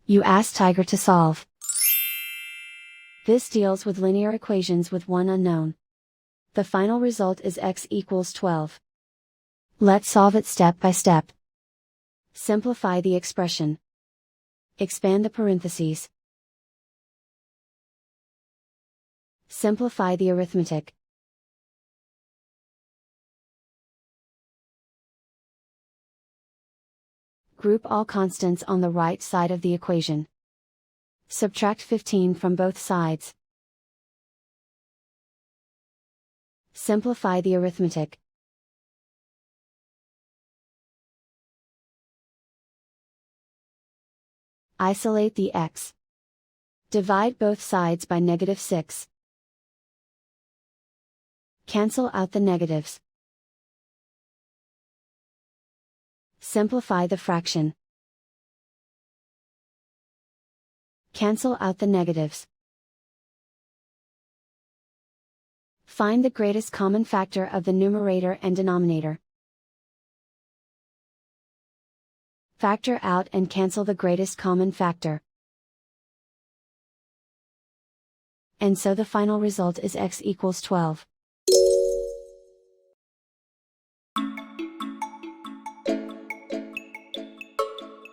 You ask Tiger to solve. This deals with linear equations with one unknown. The final result is x equals 12. Let's solve it step by step. Simplify the expression. Expand the parentheses. Simplify the arithmetic. Group all constants on the right side of the equation. Subtract 15 from both sides. Simplify the arithmetic. Isolate the x. Divide both sides by -6. Cancel out the negatives. Simplify the fraction. Cancel out the negatives. Find the greatest common factor of the numerator and denominator. Factor out and cancel the greatest common factor. And so the final result is x equals 12.